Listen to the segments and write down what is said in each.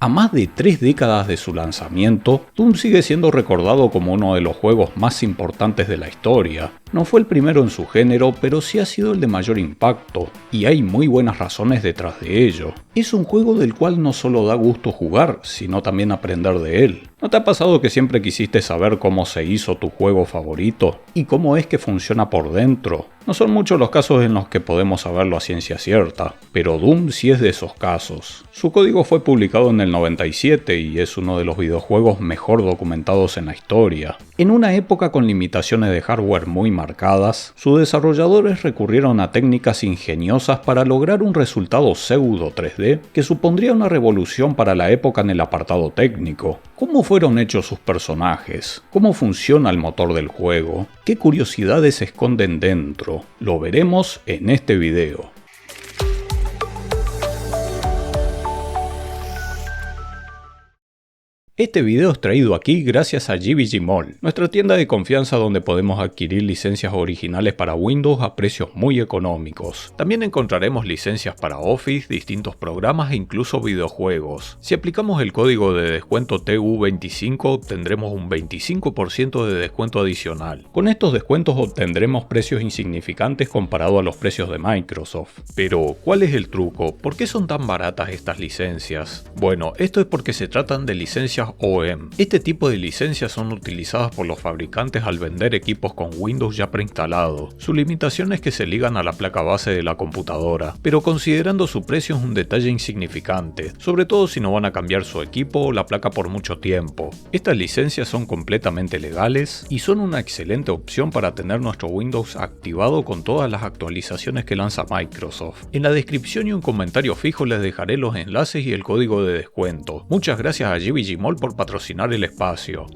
A más de 3 décadas de su lanzamiento, Doom sigue siendo recordado como uno de los juegos más importantes de la historia. No fue el primero en su género, pero sí ha sido el de mayor impacto, y hay muy buenas razones detrás de ello. Es un juego del cual no solo da gusto jugar, sino también aprender de él. ¿No te ha pasado que siempre quisiste saber cómo se hizo tu juego favorito? ¿Y cómo es que funciona por dentro? No son muchos los casos en los que podemos saberlo a ciencia cierta, pero Doom sí es de esos casos. Su código fue publicado en el 97 y es uno de los videojuegos mejor documentados en la historia. En una época con limitaciones de hardware muy marcadas, sus desarrolladores recurrieron a técnicas ingeniosas para lograr un resultado pseudo 3D que supondría una revolución para la época en el apartado técnico. ¿Cómo fueron hechos sus personajes? ¿Cómo funciona el motor del juego? ¿Qué curiosidades se esconden dentro? Lo veremos en este video. Este video es traído aquí gracias a GVG Mall, nuestra tienda de confianza donde podemos adquirir licencias originales para Windows a precios muy económicos. También encontraremos licencias para Office, distintos programas e incluso videojuegos. Si aplicamos el código de descuento TU25 obtendremos un 25% de descuento adicional. Con estos descuentos obtendremos precios insignificantes comparado a los precios de Microsoft. Pero, ¿cuál es el truco? ¿Por qué son tan baratas estas licencias? Bueno, esto es porque se tratan de licencias OEM. Este tipo de licencias son utilizadas por los fabricantes al vender equipos con Windows ya preinstalado. Su limitación es que se ligan a la placa base de la computadora, pero considerando su precio es un detalle insignificante, sobre todo si no van a cambiar su equipo o la placa por mucho tiempo. Estas licencias son completamente legales y son una excelente opción para tener nuestro Windows activado con todas las actualizaciones que lanza Microsoft. En la descripción y un comentario fijo les dejaré los enlaces y el código de descuento. Muchas gracias a GVG Mall por patrocinar el espacio.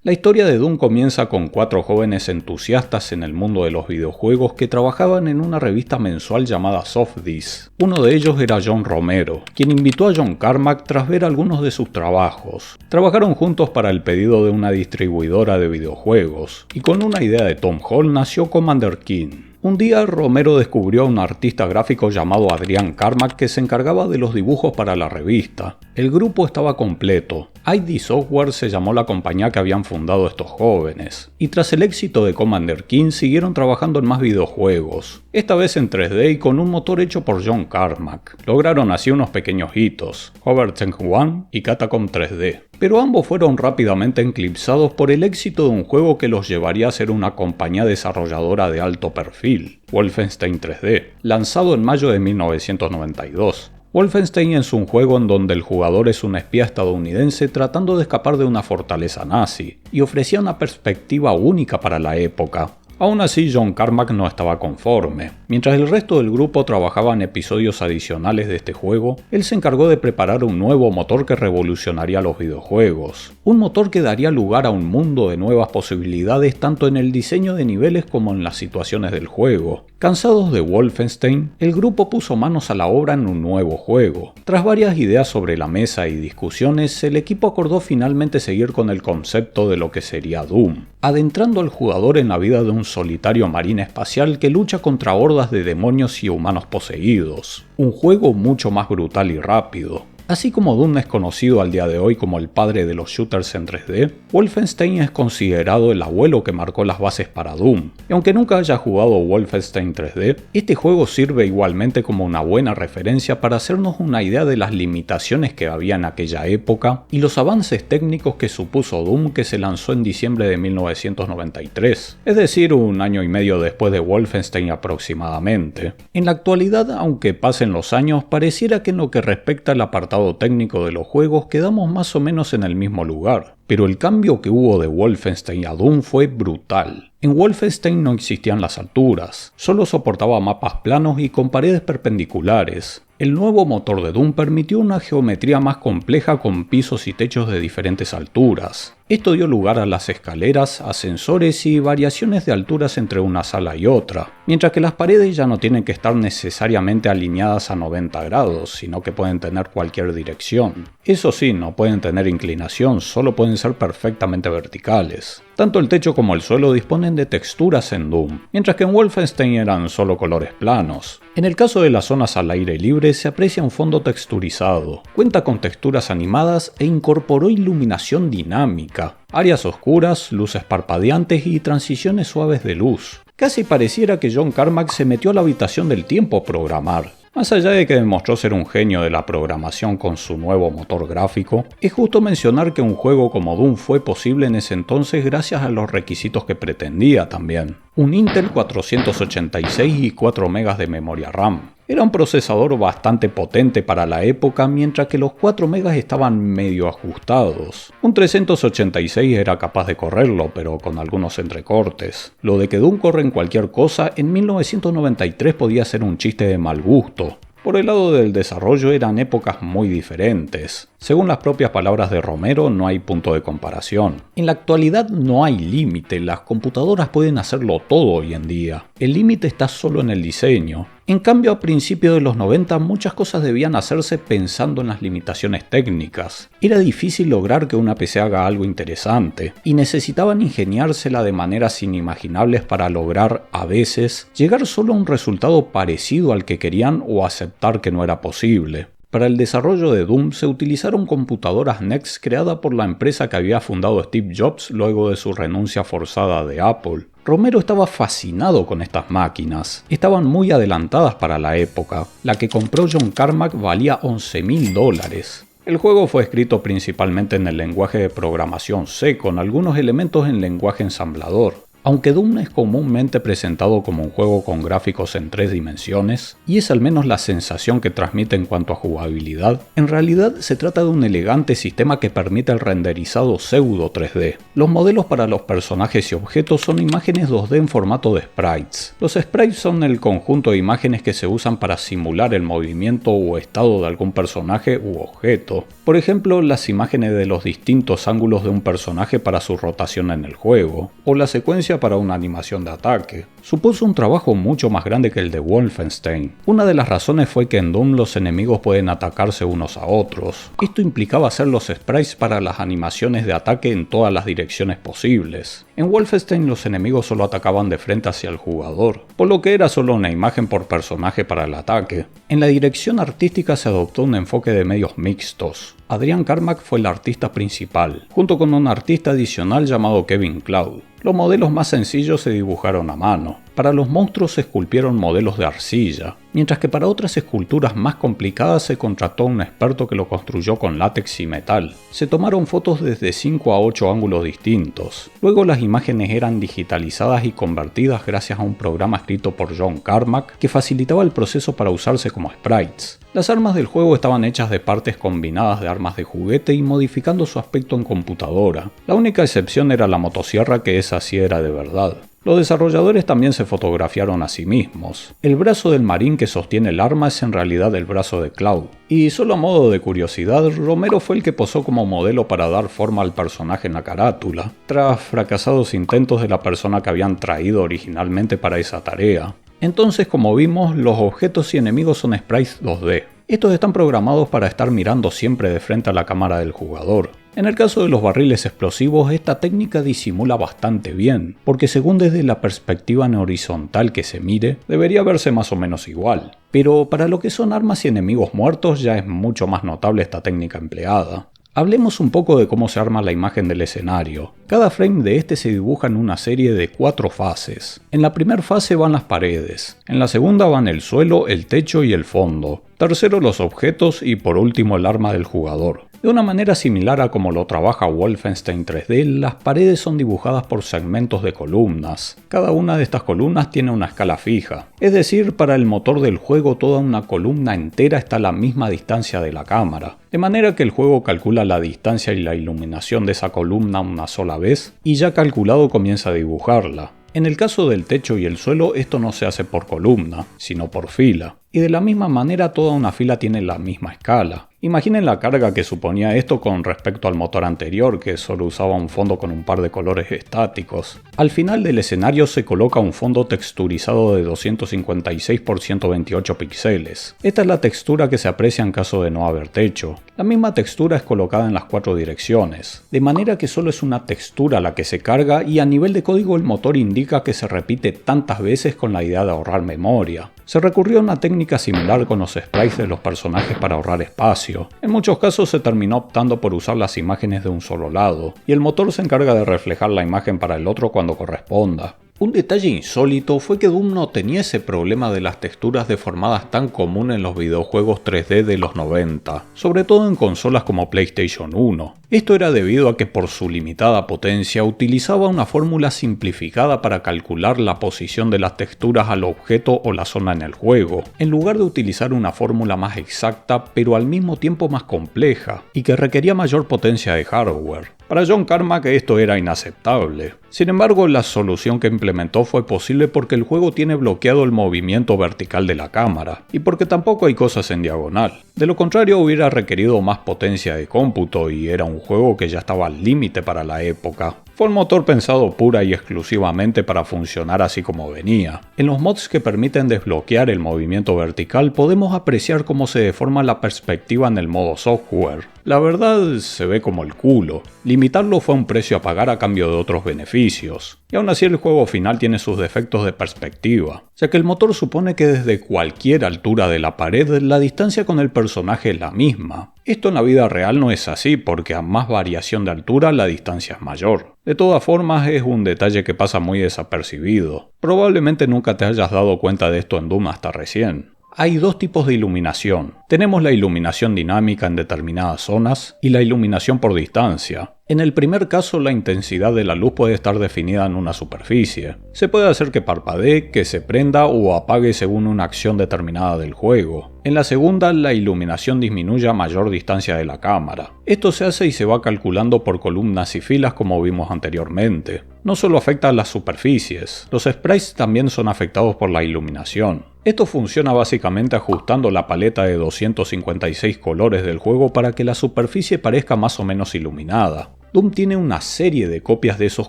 La historia de Doom comienza con 4 jóvenes entusiastas en el mundo de los videojuegos que trabajaban en una revista mensual llamada Softdisk. Uno de ellos era John Romero, quien invitó a John Carmack tras ver algunos de sus trabajos. Trabajaron juntos para el pedido de una distribuidora de videojuegos, y con una idea de Tom Hall nació Commander Keen. Un día Romero descubrió a un artista gráfico llamado Adrian Carmack que se encargaba de los dibujos para la revista. El grupo estaba completo. ID Software se llamó la compañía que habían fundado estos jóvenes, y tras el éxito de Commander Keen siguieron trabajando en más videojuegos, esta vez en 3D y con un motor hecho por John Carmack. Lograron así unos pequeños hitos, Overtank 1 y Catacomb 3D. Pero ambos fueron rápidamente eclipsados por el éxito de un juego que los llevaría a ser una compañía desarrolladora de alto perfil, Wolfenstein 3D, lanzado en mayo de 1992. Wolfenstein es un juego en donde el jugador es un espía estadounidense tratando de escapar de una fortaleza nazi, y ofrecía una perspectiva única para la época. Aún así, John Carmack no estaba conforme. Mientras el resto del grupo trabajaba en episodios adicionales de este juego, él se encargó de preparar un nuevo motor que revolucionaría los videojuegos. Un motor que daría lugar a un mundo de nuevas posibilidades tanto en el diseño de niveles como en las situaciones del juego. Cansados de Wolfenstein, el grupo puso manos a la obra en un nuevo juego. Tras varias ideas sobre la mesa y discusiones, el equipo acordó finalmente seguir con el concepto de lo que sería Doom, adentrando al jugador en la vida de un solitario marín espacial que lucha contra hordas de demonios y humanos poseídos. Un juego mucho más brutal y rápido. Así como Doom es conocido al día de hoy como el padre de los shooters en 3D, Wolfenstein es considerado el abuelo que marcó las bases para Doom. Y aunque nunca haya jugado Wolfenstein 3D, este juego sirve igualmente como una buena referencia para hacernos una idea de las limitaciones que había en aquella época y los avances técnicos que supuso Doom, que se lanzó en diciembre de 1993, es decir, un año y medio después de Wolfenstein aproximadamente. En la actualidad, aunque pasen los años, pareciera que en lo que respecta al apartado técnico de los juegos quedamos más o menos en el mismo lugar, pero el cambio que hubo de Wolfenstein a Doom fue brutal. En Wolfenstein no existían las alturas, solo soportaba mapas planos y con paredes perpendiculares. El nuevo motor de Doom permitió una geometría más compleja con pisos y techos de diferentes alturas. Esto dio lugar a las escaleras, ascensores y variaciones de alturas entre una sala y otra, mientras que las paredes ya no tienen que estar necesariamente alineadas a 90 grados, sino que pueden tener cualquier dirección. Eso sí, no pueden tener inclinación, solo pueden ser perfectamente verticales. Tanto el techo como el suelo disponen de texturas en Doom, mientras que en Wolfenstein eran solo colores planos. En el caso de las zonas al aire libre se aprecia un fondo texturizado, cuenta con texturas animadas e incorporó iluminación dinámica, áreas oscuras, luces parpadeantes y transiciones suaves de luz. Casi pareciera que John Carmack se metió a la habitación del tiempo a programar. Más allá de que demostró ser un genio de la programación con su nuevo motor gráfico, es justo mencionar que un juego como Doom fue posible en ese entonces gracias a los requisitos que pretendía también. Un Intel 486 y 4 MB de memoria RAM. Era un procesador bastante potente para la época, mientras que los 4 MB estaban medio ajustados. Un 386 era capaz de correrlo, pero con algunos entrecortes. Lo de que Doom corre en cualquier cosa, en 1993 podía ser un chiste de mal gusto. Por el lado del desarrollo eran épocas muy diferentes. Según las propias palabras de Romero, no hay punto de comparación. En la actualidad no hay límite, las computadoras pueden hacerlo todo hoy en día. El límite está solo en el diseño. En cambio, a principios de los 90 muchas cosas debían hacerse pensando en las limitaciones técnicas. Era difícil lograr que una PC haga algo interesante, y necesitaban ingeniársela de maneras inimaginables para lograr, a veces, llegar solo a un resultado parecido al que querían o aceptar que no era posible. Para el desarrollo de Doom se utilizaron computadoras NeXT creadas por la empresa que había fundado Steve Jobs luego de su renuncia forzada de Apple. Romero estaba fascinado con estas máquinas. Estaban muy adelantadas para la época. La que compró John Carmack valía $11.000. El juego fue escrito principalmente en el lenguaje de programación C, con algunos elementos en lenguaje ensamblador. Aunque Doom es comúnmente presentado como un juego con gráficos en 3 dimensiones, y es al menos la sensación que transmite en cuanto a jugabilidad, en realidad se trata de un elegante sistema que permite el renderizado pseudo 3D. Los modelos para los personajes y objetos son imágenes 2D en formato de sprites. Los sprites son el conjunto de imágenes que se usan para simular el movimiento o estado de algún personaje u objeto. Por ejemplo, las imágenes de los distintos ángulos de un personaje para su rotación en el juego, o la secuencia para una animación de ataque. Supuso un trabajo mucho más grande que el de Wolfenstein. Una de las razones fue que en Doom los enemigos pueden atacarse unos a otros. Esto implicaba hacer los sprites para las animaciones de ataque en todas las direcciones posibles. En Wolfenstein los enemigos solo atacaban de frente hacia el jugador, por lo que era solo una imagen por personaje para el ataque. En la dirección artística se adoptó un enfoque de medios mixtos. Adrian Carmack fue el artista principal, junto con un artista adicional llamado Kevin Cloud. Los modelos más sencillos se dibujaron a mano. Para los monstruos se esculpieron modelos de arcilla, mientras que para otras esculturas más complicadas se contrató a un experto que lo construyó con látex y metal. Se tomaron fotos desde 5 a 8 ángulos distintos. Luego las imágenes eran digitalizadas y convertidas gracias a un programa escrito por John Carmack que facilitaba el proceso para usarse como sprites. Las armas del juego estaban hechas de partes combinadas de armas de juguete y modificando su aspecto en computadora. La única excepción era la motosierra, que esa sí era de verdad. Los desarrolladores también se fotografiaron a sí mismos. El brazo del marín que sostiene el arma es en realidad el brazo de Cloud. Y solo a modo de curiosidad, Romero fue el que posó como modelo para dar forma al personaje en la carátula, tras fracasados intentos de la persona que habían traído originalmente para esa tarea. Entonces, como vimos, los objetos y enemigos son sprites 2D. Estos están programados para estar mirando siempre de frente a la cámara del jugador. En el caso de los barriles explosivos, esta técnica disimula bastante bien, porque según desde la perspectiva en horizontal que se mire, debería verse más o menos igual. Pero para lo que son armas y enemigos muertos ya es mucho más notable esta técnica empleada. Hablemos un poco de cómo se arma la imagen del escenario. Cada frame de este se dibuja en una serie de 4 fases. En la primera fase van las paredes, en la segunda van el suelo, el techo y el fondo, tercero los objetos y por último el arma del jugador. De una manera similar a como lo trabaja Wolfenstein 3D, las paredes son dibujadas por segmentos de columnas. Cada una de estas columnas tiene una escala fija. Es decir, para el motor del juego toda una columna entera está a la misma distancia de la cámara. De manera que el juego calcula la distancia y la iluminación de esa columna una sola vez, y ya calculado comienza a dibujarla. En el caso del techo y el suelo esto no se hace por columna, sino por fila. Y de la misma manera toda una fila tiene la misma escala. Imaginen la carga que suponía esto con respecto al motor anterior, que solo usaba un fondo con un par de colores estáticos. Al final del escenario se coloca un fondo texturizado de 256 por 128 píxeles. Esta es la textura que se aprecia en caso de no haber techo. La misma textura es colocada en las 4 direcciones, de manera que solo es una textura la que se carga y a nivel de código el motor indica que se repite tantas veces con la idea de ahorrar memoria. Se recurrió a una técnica similar con los sprites de los personajes para ahorrar espacio. En muchos casos se terminó optando por usar las imágenes de un solo lado, y el motor se encarga de reflejar la imagen para el otro cuando corresponda. Un detalle insólito fue que Doom no tenía ese problema de las texturas deformadas tan común en los videojuegos 3D de los 90, sobre todo en consolas como PlayStation 1. Esto era debido a que por su limitada potencia utilizaba una fórmula simplificada para calcular la posición de las texturas al objeto o la zona en el juego, en lugar de utilizar una fórmula más exacta pero al mismo tiempo más compleja, y que requería mayor potencia de hardware. Para John Carmack esto era inaceptable. Sin embargo, la solución que implementó fue posible porque el juego tiene bloqueado el movimiento vertical de la cámara, y porque tampoco hay cosas en diagonal. De lo contrario hubiera requerido más potencia de cómputo y era un juego que ya estaba al límite para la época. Fue un motor pensado pura y exclusivamente para funcionar así como venía. En los mods que permiten desbloquear el movimiento vertical podemos apreciar cómo se deforma la perspectiva en el modo software. La verdad se ve como el culo. Limitarlo fue un precio a pagar a cambio de otros beneficios. Y aún así el juego final tiene sus defectos de perspectiva, ya que el motor supone que desde cualquier altura de la pared la distancia con el personaje es la misma. Esto en la vida real no es así porque a más variación de altura la distancia es mayor. De todas formas es un detalle que pasa muy desapercibido. Probablemente nunca te hayas dado cuenta de esto en Doom hasta recién. Hay dos tipos de iluminación. Tenemos la iluminación dinámica en determinadas zonas y la iluminación por distancia. En el primer caso, la intensidad de la luz puede estar definida en una superficie. Se puede hacer que parpadee, que se prenda o apague según una acción determinada del juego. En la segunda, la iluminación disminuye a mayor distancia de la cámara. Esto se hace y se va calculando por columnas y filas como vimos anteriormente. No solo afecta a las superficies, los sprites también son afectados por la iluminación. Esto funciona básicamente ajustando la paleta de 256 colores del juego para que la superficie parezca más o menos iluminada. Doom tiene una serie de copias de esos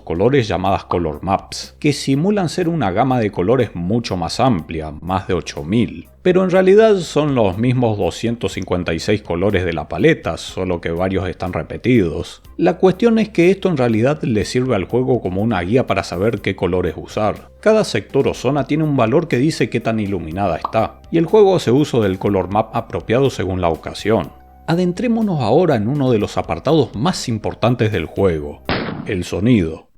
colores llamadas color maps, que simulan ser una gama de colores mucho más amplia, más de 8000. Pero en realidad son los mismos 256 colores de la paleta, solo que varios están repetidos. La cuestión es que esto en realidad le sirve al juego como una guía para saber qué colores usar. Cada sector o zona tiene un valor que dice qué tan iluminada está, y el juego hace uso del color map apropiado según la ocasión. Adentrémonos ahora en uno de los apartados más importantes del juego, el sonido.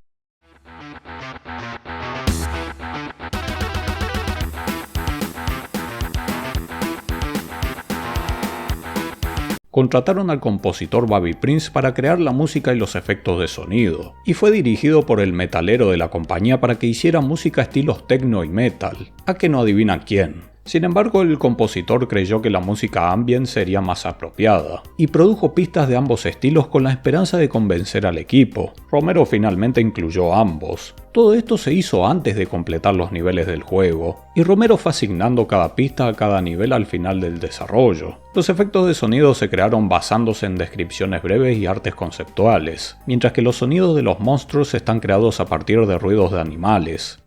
Contrataron al compositor Bobby Prince para crear la música y los efectos de sonido, y fue dirigido por el metalero de la compañía para que hiciera música estilos techno y metal, a que no adivinan quién. Sin embargo, el compositor creyó que la música ambient sería más apropiada, y produjo pistas de ambos estilos con la esperanza de convencer al equipo. Romero finalmente incluyó ambos. Todo esto se hizo antes de completar los niveles del juego, y Romero fue asignando cada pista a cada nivel al final del desarrollo. Los efectos de sonido se crearon basándose en descripciones breves y artes conceptuales, mientras que los sonidos de los monstruos están creados a partir de ruidos de animales.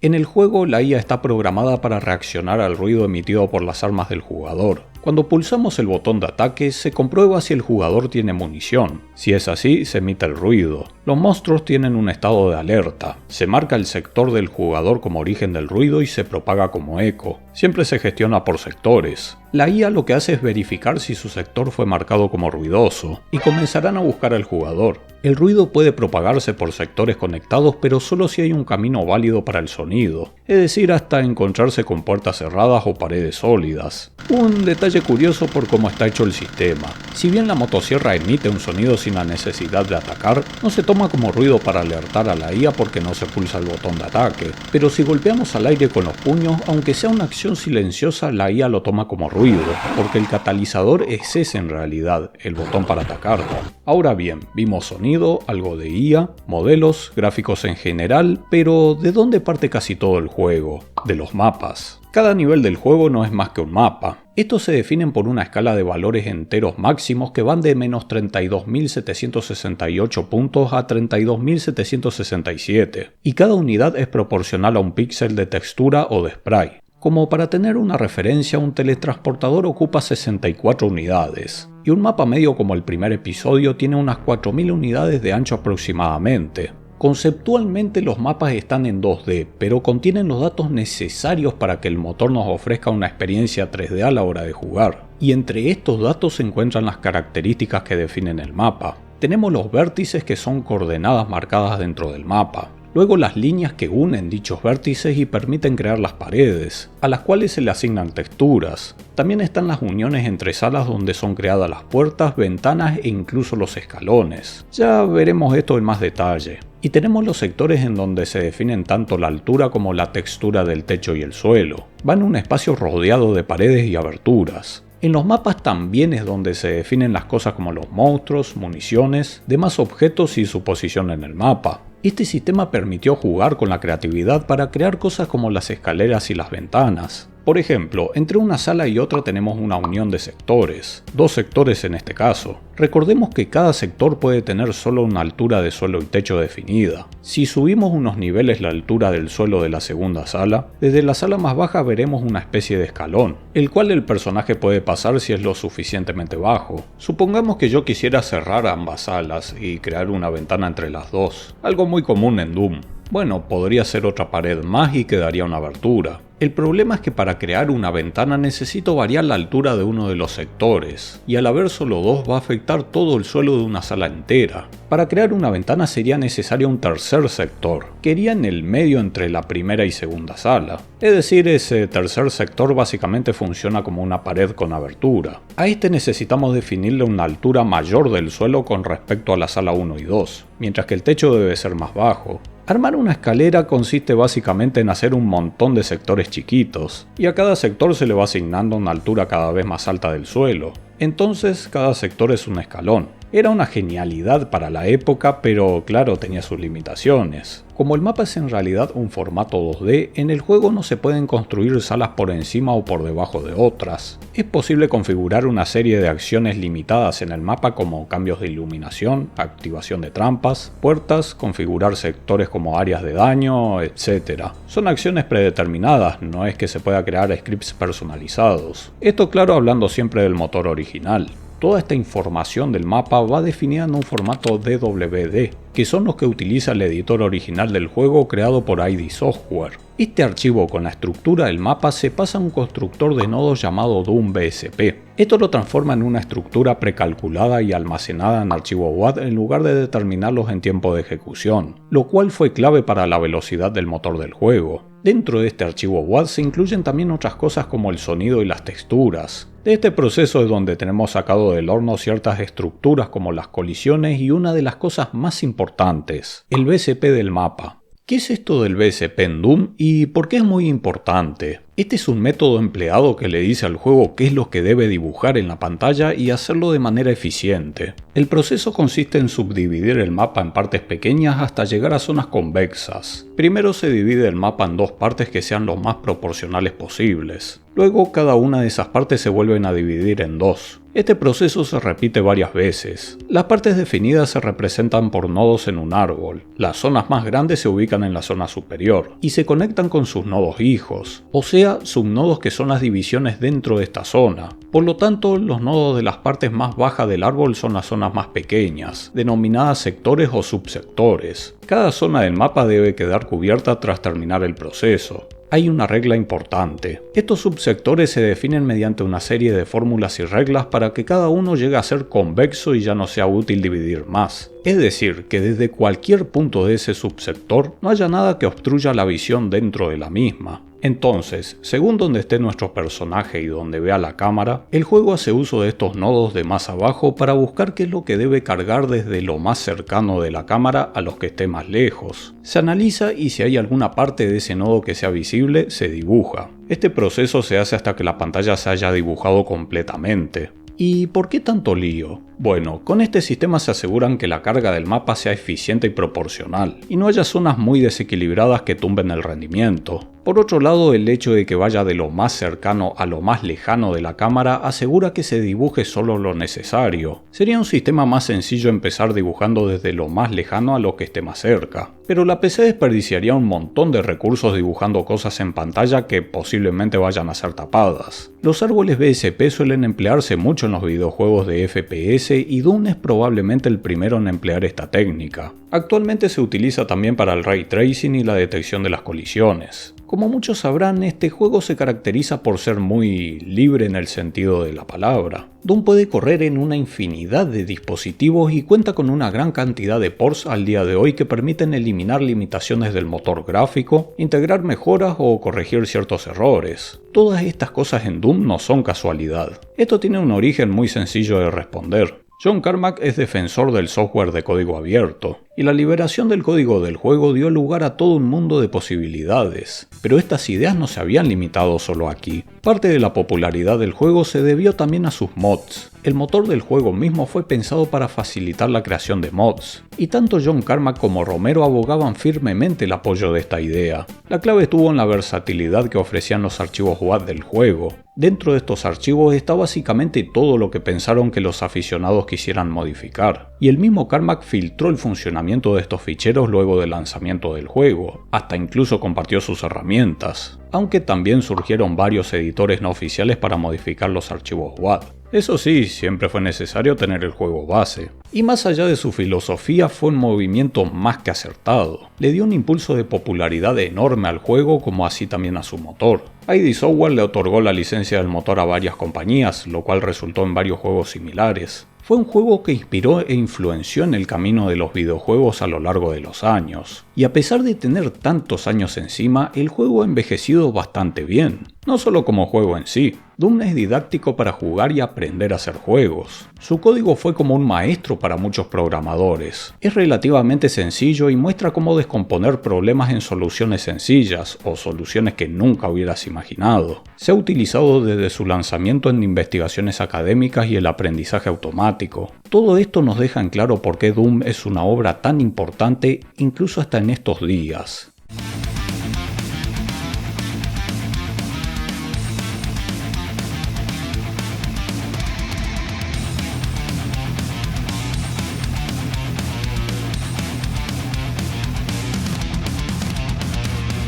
En el juego, la IA está programada para reaccionar al ruido emitido por las armas del jugador. Cuando pulsamos el botón de ataque, se comprueba si el jugador tiene munición. Si es así, se emite el ruido. Los monstruos tienen un estado de alerta. Se marca el sector del jugador como origen del ruido y se propaga como eco. Siempre se gestiona por sectores. La IA lo que hace es verificar si su sector fue marcado como ruidoso, y comenzarán a buscar al jugador. El ruido puede propagarse por sectores conectados, pero solo si hay un camino válido para el sonido, es decir, hasta encontrarse con puertas cerradas o paredes sólidas. Un detalle detalle curioso por cómo está hecho el sistema. Si bien la motosierra emite un sonido sin la necesidad de atacar, no se toma como ruido para alertar a la IA porque no se pulsa el botón de ataque. Pero si golpeamos al aire con los puños, aunque sea una acción silenciosa, la IA lo toma como ruido, porque el catalizador es ese en realidad, el botón para atacarlo. Ahora bien, vimos sonido, algo de IA, modelos, gráficos en general, pero ¿de dónde parte casi todo el juego? De los mapas. Cada nivel del juego no es más que un mapa. Estos se definen por una escala de valores enteros máximos que van de menos 32.768 puntos a 32.767, y cada unidad es proporcional a un píxel de textura o de spray. Como para tener una referencia, un teletransportador ocupa 64 unidades, y un mapa medio como el primer episodio tiene unas 4.000 unidades de ancho aproximadamente. Conceptualmente los mapas están en 2D, pero contienen los datos necesarios para que el motor nos ofrezca una experiencia 3D a la hora de jugar. Y entre estos datos se encuentran las características que definen el mapa. Tenemos los vértices, que son coordenadas marcadas dentro del mapa. Luego las líneas que unen dichos vértices y permiten crear las paredes, a las cuales se le asignan texturas. También están las uniones entre salas donde son creadas las puertas, ventanas e incluso los escalones. Ya veremos esto en más detalle. Y tenemos los sectores en donde se definen tanto la altura como la textura del techo y el suelo. Va en un espacio rodeado de paredes y aberturas. En los mapas también es donde se definen las cosas como los monstruos, municiones, demás objetos y su posición en el mapa. Este sistema permitió jugar con la creatividad para crear cosas como las escaleras y las ventanas. Por ejemplo, entre una sala y otra tenemos una unión de sectores, 2 sectores en este caso. Recordemos que cada sector puede tener solo una altura de suelo y techo definida. Si subimos unos niveles la altura del suelo de la segunda sala, desde la sala más baja veremos una especie de escalón, el cual el personaje puede pasar si es lo suficientemente bajo. Supongamos que yo quisiera cerrar ambas salas y crear una ventana entre las dos, algo muy común en Doom. Bueno, podría ser otra pared más y quedaría una abertura. El problema es que para crear una ventana necesito variar la altura de uno de los sectores, y al haber solo 2 va a afectar todo el suelo de una sala entera. Para crear una ventana sería necesario un tercer sector, que iría en el medio entre la primera y segunda sala. Es decir, ese tercer sector básicamente funciona como una pared con abertura. A este necesitamos definirle una altura mayor del suelo con respecto a la sala 1 y 2, mientras que el techo debe ser más bajo. Armar una escalera consiste básicamente en hacer un montón de sectores chiquitos, y a cada sector se le va asignando una altura cada vez más alta del suelo. Entonces cada sector es un escalón. Era una genialidad para la época, pero claro, tenía sus limitaciones. Como el mapa es en realidad un formato 2D, en el juego no se pueden construir salas por encima o por debajo de otras. Es posible configurar una serie de acciones limitadas en el mapa como cambios de iluminación, activación de trampas, puertas, configurar sectores como áreas de daño, etc. Son acciones predeterminadas, no es que se pueda crear scripts personalizados. Esto claro hablando siempre del motor original. Toda esta información del mapa va definida en un formato DWD, que son los que utiliza el editor original del juego creado por ID Software. Este archivo con la estructura del mapa se pasa a un constructor de nodos llamado DoomBSP. Esto lo transforma en una estructura precalculada y almacenada en archivo WAD en lugar de determinarlos en tiempo de ejecución, lo cual fue clave para la velocidad del motor del juego. Dentro de este archivo WAD se incluyen también otras cosas como el sonido y las texturas. De este proceso es donde tenemos sacado del horno ciertas estructuras como las colisiones y una de las cosas más importantes, el BSP del mapa. ¿Qué es esto del BSP en Doom y por qué es muy importante? Este es un método empleado que le dice al juego qué es lo que debe dibujar en la pantalla y hacerlo de manera eficiente. El proceso consiste en subdividir el mapa en partes pequeñas hasta llegar a zonas convexas. Primero se divide el mapa en 2 partes que sean lo más proporcionales posibles. Luego cada una de esas partes se vuelven a dividir en 2. Este proceso se repite varias veces. Las partes definidas se representan por nodos en un árbol. Las zonas más grandes se ubican en la zona superior y se conectan con sus nodos hijos, o sea, subnodos que son las divisiones dentro de esta zona. Por lo tanto, los nodos de las partes más bajas del árbol son las zonas más pequeñas, denominadas sectores o subsectores. Cada zona del mapa debe quedar cubierta tras terminar el proceso. Hay una regla importante. Estos subsectores se definen mediante una serie de fórmulas y reglas para que cada uno llegue a ser convexo y ya no sea útil dividir más. Es decir, que desde cualquier punto de ese subsector no haya nada que obstruya la visión dentro de la misma. Entonces, según donde esté nuestro personaje y donde vea la cámara, el juego hace uso de estos nodos de más abajo para buscar qué es lo que debe cargar desde lo más cercano de la cámara a los que esté más lejos. Se analiza y si hay alguna parte de ese nodo que sea visible, se dibuja. Este proceso se hace hasta que la pantalla se haya dibujado completamente. ¿Y por qué tanto lío? Bueno, con este sistema se aseguran que la carga del mapa sea eficiente y proporcional, y no haya zonas muy desequilibradas que tumben el rendimiento. Por otro lado, el hecho de que vaya de lo más cercano a lo más lejano de la cámara asegura que se dibuje solo lo necesario. Sería un sistema más sencillo empezar dibujando desde lo más lejano a lo que esté más cerca. Pero la PC desperdiciaría un montón de recursos dibujando cosas en pantalla que posiblemente vayan a ser tapadas. Los árboles BSP suelen emplearse mucho en los videojuegos de FPS y Doom es probablemente el primero en emplear esta técnica. Actualmente se utiliza también para el ray tracing y la detección de las colisiones. Como muchos sabrán, este juego se caracteriza por ser muy libre en el sentido de la palabra. Doom puede correr en una infinidad de dispositivos y cuenta con una gran cantidad de ports al día de hoy que permiten eliminar limitaciones del motor gráfico, integrar mejoras o corregir ciertos errores. Todas estas cosas en Doom no son casualidad. Esto tiene un origen muy sencillo de responder. John Carmack es defensor del software de código abierto, y la liberación del código del juego dio lugar a todo un mundo de posibilidades. Pero estas ideas no se habían limitado solo aquí. Parte de la popularidad del juego se debió también a sus mods. El motor del juego mismo fue pensado para facilitar la creación de mods, y tanto John Carmack como Romero abogaban firmemente el apoyo de esta idea. La clave estuvo en la versatilidad que ofrecían los archivos WAD del juego. Dentro de estos archivos está básicamente todo lo que pensaron que los aficionados quisieran modificar, y el mismo Carmack filtró el funcionamiento de estos ficheros luego del lanzamiento del juego, hasta incluso compartió sus herramientas, aunque también surgieron varios editores no oficiales para modificar los archivos WAD. Eso sí, siempre fue necesario tener el juego base. Y más allá de su filosofía, fue un movimiento más que acertado. Le dio un impulso de popularidad enorme al juego, como así también a su motor. ID Software le otorgó la licencia del motor a varias compañías, lo cual resultó en varios juegos similares. Fue un juego que inspiró e influenció en el camino de los videojuegos a lo largo de los años. Y a pesar de tener tantos años encima, el juego ha envejecido bastante bien. No solo como juego en sí, Doom es didáctico para jugar y aprender a hacer juegos. Su código fue como un maestro para muchos programadores. Es relativamente sencillo y muestra cómo descomponer problemas en soluciones sencillas o soluciones que nunca hubieras imaginado. Se ha utilizado desde su lanzamiento en investigaciones académicas y el aprendizaje automático. Todo esto nos deja en claro por qué Doom es una obra tan importante incluso hasta en estos días.